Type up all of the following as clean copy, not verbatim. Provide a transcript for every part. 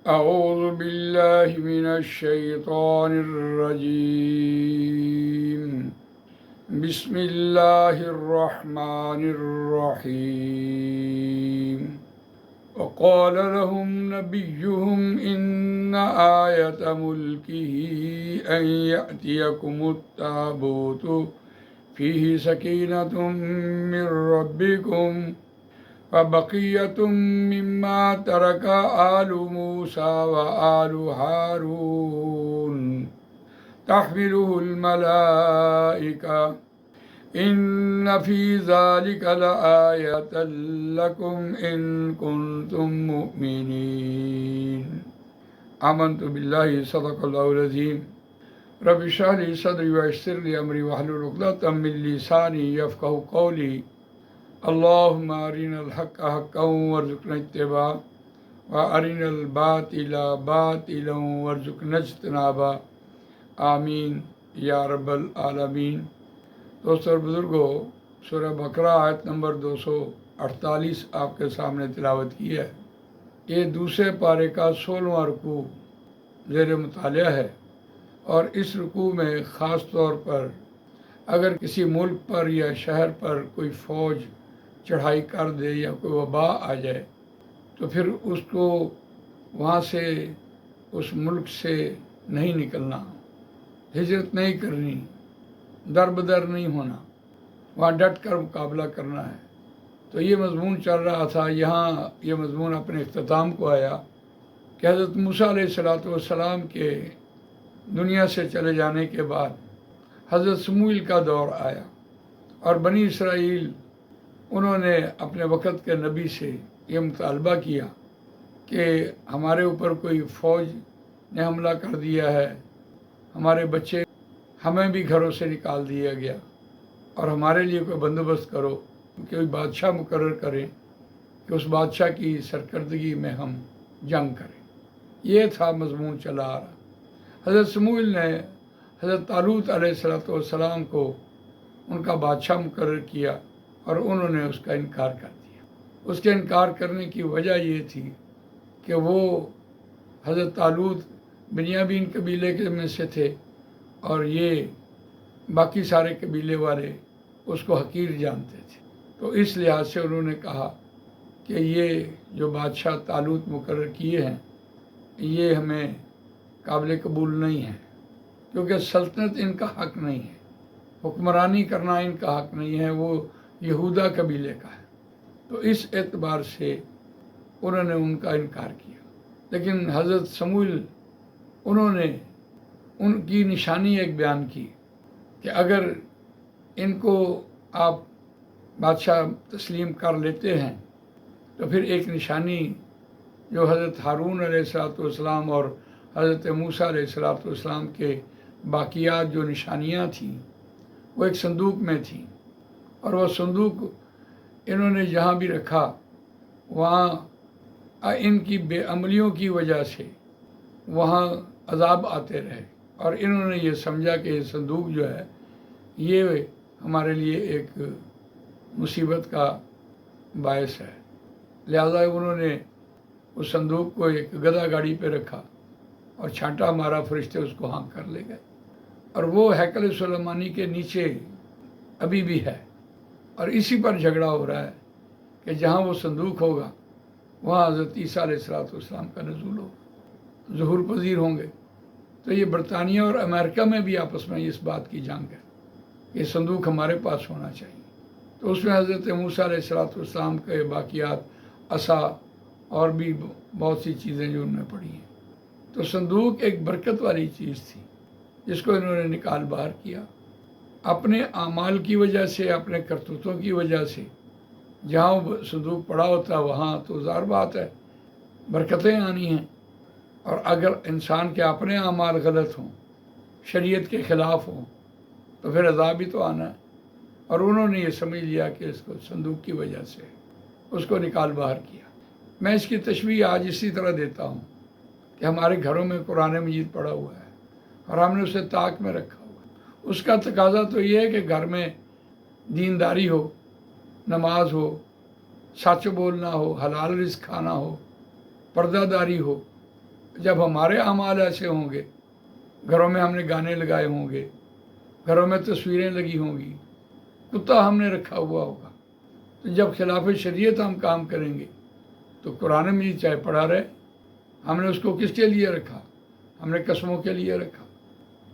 أعوذ بالله من الشيطان الرجيم. بسم الله الرحمن الرحيم. وقال لهم نبيهم إن آية ملكه أن يأتيكم التابوت فيه سكينة من ربكم وبقية مما ترك آل موسى وآل هارون تحمله الملائكة إن في ذلك لآية لكم إن كنتم مؤمنين. آمنت بالله صدق الله العظيم. رب اشرح لي صدري ويسر لي أمري واحلل عقدة من لساني يفقهوا قولي. اللهم أرنا الحق حقا وارزقنا اتباعه وأرنا الباطل باطلا وارزقنا اجتنابه. آمین یا رب العالمین. دوستو اور بزرگوں، سورہ بقرہ آیت نمبر 248 آپ کے سامنے تلاوت کی ہے. یہ دوسرے پارے کا 16واں رکوع زیر مطالعہ ہے، اور اس رکوع میں خاص طور پر اگر کسی ملک پر یا شہر پر کوئی فوج چڑھائی کر دے یا کوئی وبا آ جائے تو پھر اس کو وہاں سے، اس ملک سے نہیں نکلنا، ہجرت نہیں کرنی، در بدر نہیں ہونا، وہاں ڈٹ کر مقابلہ کرنا ہے. تو یہ مضمون چل رہا تھا. یہاں یہ مضمون اپنے اختتام کو آیا کہ حضرت موسیٰ علیہ السلام کے دنیا سے چلے جانے کے بعد حضرت سموئیل کا دور آیا، اور بنی اسرائیل انہوں نے اپنے وقت کے نبی سے یہ مطالبہ کیا کہ ہمارے اوپر کوئی فوج نے حملہ کر دیا ہے، ہمارے بچے، ہمیں بھی گھروں سے نکال دیا گیا، اور ہمارے لیے کوئی بندوبست کرو، کوئی بادشاہ مقرر کریں کہ اس بادشاہ کی سرکردگی میں ہم جنگ کریں. یہ تھا مضمون چلا آ رہا. حضرت سموئیل نے حضرت طالوت علیہ السلام کو ان کا بادشاہ مقرر کیا، اور انہوں نے اس کا انکار کر دیا. اس کے انکار کرنے کی وجہ یہ تھی کہ وہ حضرت طالوت بنیامین قبیلے کے میں سے تھے، اور یہ باقی سارے قبیلے والے اس کو حقیر جانتے تھے. تو اس لحاظ سے انہوں نے کہا کہ یہ جو بادشاہ طالوت مقرر کیے ہیں یہ ہمیں قابل قبول نہیں ہے، کیونکہ سلطنت ان کا حق نہیں ہے، حکمرانی کرنا ان کا حق نہیں ہے، وہ یہودا قبیلے کا ہے. تو اس اعتبار سے انہوں نے ان کا انکار کیا. لیکن حضرت سموئیل انہوں نے ان کی نشانی ایک بیان کی کہ اگر ان کو آپ بادشاہ تسلیم کر لیتے ہیں تو پھر ایک نشانی جو حضرت ہارون علیہ السلام اور حضرت موسیٰ علیہ السلام کے باقیات جو نشانیاں تھیں وہ ایک صندوق میں تھیں، اور وہ صندوق انہوں نے جہاں بھی رکھا وہاں ان کی بے عملیوں کی وجہ سے وہاں عذاب آتے رہے، اور انہوں نے یہ سمجھا کہ یہ صندوق جو ہے یہ ہمارے لیے ایک مصیبت کا باعث ہے. لہذا انہوں نے اس صندوق کو ایک گدھا گاڑی پہ رکھا اور چھانٹا مارا، فرشتے اس کو ہانک کر لے گئے. اور وہ ہیکل سلیمانی کے نیچے ابھی بھی ہے، اور اسی پر جھگڑا ہو رہا ہے کہ جہاں وہ صندوق ہوگا وہاں حضرت عیسیٰ علیہ السلام کا نزول ہوگا، ظہور پذیر ہوں گے. تو یہ برطانیہ اور امریکہ میں بھی آپس میں اس بات کی جنگ ہے کہ یہ صندوق ہمارے پاس ہونا چاہیے. تو اس میں حضرت موسیٰ علیہ السلام کے باقیات، عصا اور بھی بہت سی چیزیں جو انہوں نے پڑھی ہیں. تو صندوق ایک برکت والی چیز تھی جس کو انہوں نے نکال باہر کیا اپنے اعمال کی وجہ سے، اپنے کرتوتوں کی وجہ سے. جہاں وہ صندوق پڑا ہوتا وہاں تو ظاہر بات ہے برکتیں آنی ہیں، اور اگر انسان کے اپنے اعمال غلط ہوں، شریعت کے خلاف ہوں، تو پھر عذاب بھی تو آنا ہے. اور انہوں نے یہ سمجھ لیا کہ اس کو صندوق کی وجہ سے اس کو نکال باہر کیا. میں اس کی تشبیہ آج اسی طرح دیتا ہوں کہ ہمارے گھروں میں قرآن مجید پڑا ہوا ہے اور ہم نے اسے طاق میں رکھا ہوا ہے. اس کا تقاضا تو یہ ہے کہ گھر میں دینداری ہو، نماز ہو، سچ بولنا ہو، حلال رزق کھانا ہو، پردہ داری ہو. جب ہمارے اعمال ایسے ہوں گے، گھروں میں ہم نے گانے لگائے ہوں گے، گھروں میں تصویریں لگی ہوں گی، کتا ہم نے رکھا ہوا ہوگا، تو جب خلاف شریعت ہم کام کریں گے تو قرآن مجید چاہے پڑھا رہے، ہم نے اس کو کس کے لیے رکھا؟ ہم نے قسموں کے لیے رکھا۔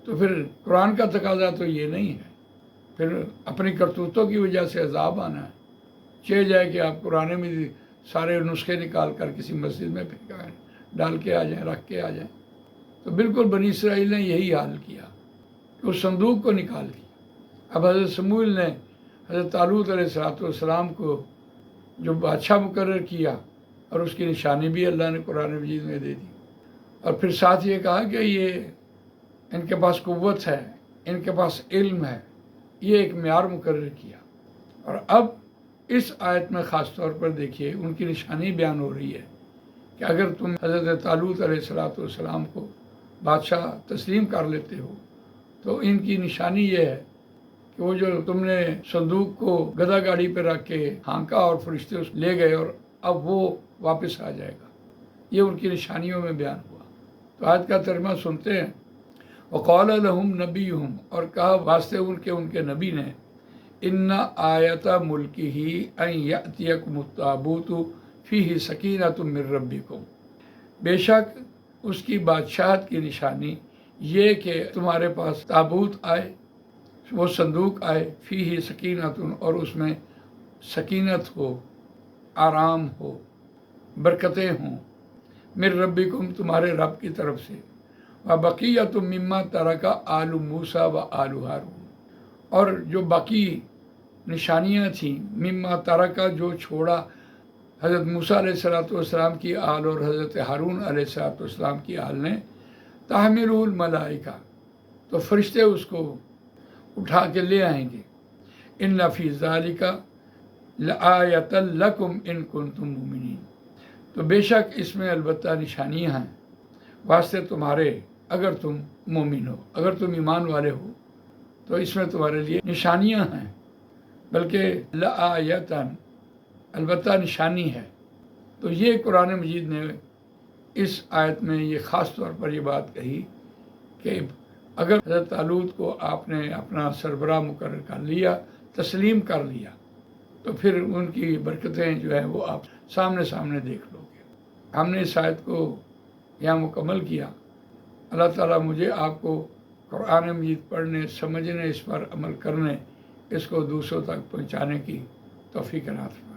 تو پھر قرآن کا تقاضا تو یہ نہیں ہے، پھر اپنی کرتوتوں کی وجہ سے عذاب آنا ہے۔ چاہے جائے کہ آپ قرآن میں سارے نسخے نکال کر کسی مسجد میں پھینکا ڈال کے آ جائیں، رکھ کے آ جائیں۔ تو بالکل بنی اسرائیل نے یہی حال کیا کہ اس صندوق کو نکال دیا۔ اب حضرت سموئیل نے حضرت طالوت علیہ السلام کو جو بادشاہ مقرر کیا، اور اس کی نشانی بھی اللہ نے قرآن مجید میں دے دی، اور پھر ساتھ یہ کہا کہ یہ ان کے پاس قوت ہے، ان کے پاس علم ہے، یہ ایک معیار مقرر کیا۔ اور اب اس آیت میں خاص طور پر دیکھیے ان کی نشانی بیان ہو رہی ہے کہ اگر تم حضرت طالوت علیہ السلام کو بادشاہ تسلیم کر لیتے ہو تو ان کی نشانی یہ ہے کہ وہ جو تم نے صندوق کو گدھا گاڑی پہ رکھ کے ہانکا اور فرشتے اس لے گئے، اور اب وہ واپس آ جائے گا۔ یہ ان کی نشانیوں میں بیان ہوا۔ تو آیت کا ترجمہ سنتے ہیں۔ وقال لهم نبیہم، اور کہا واسطے ان کے نبی نے، ان آیت ملکہ ان یأتیکم التابوت فیہ سکینۃ من ربکم، بے شک اس کی بادشاہت کی نشانی یہ کہ تمہارے پاس تابوت آئے، وہ صندوق آئے، فیہ سکینۃ، اور اس میں سکینت ہو، آرام ہو، برکتیں ہوں، من ربکم، تمہارے رب کی طرف سے، وبقیۃ مما ترک آل موسیٰ و آل ہارون، اور جو باقی نشانیاں تھیں، مما ترکا، جو چھوڑا حضرت موسیٰ علیہ السلام کی آل اور حضرت ہارون علیہ السلام کی آل نے، تحملہ الملائکہ، تو فرشتے اس کو اٹھا کے لے آئیں گے۔ ان فی ذالک لآیۃ لکم ان کنتم مؤمنین، تو بے شک اس میں البتہ نشانیاں ہیں واسطے تمہارے، اگر تم مومن ہو، اگر تم ایمان والے ہو تو اس میں تمہارے لیے نشانیاں ہیں، بلکہ لآیۃ، البتہ نشانی ہے۔ تو یہ قرآن مجید نے اس آیت میں یہ خاص طور پر یہ بات کہی کہ اگر حضرت طالوت کو آپ نے اپنا سربراہ مقرر کر لیا، تسلیم کر لیا، تو پھر ان کی برکتیں جو ہیں وہ آپ سامنے دیکھ لو گے۔ ہم نے اس آیت کو یہاں مکمل کیا۔ اللہ تعالیٰ مجھے آپ کو قرآن مجید پڑھنے، سمجھنے، اس پر عمل کرنے، اس کو دوسروں تک پہنچانے کی توفیق عنایت فرمائے۔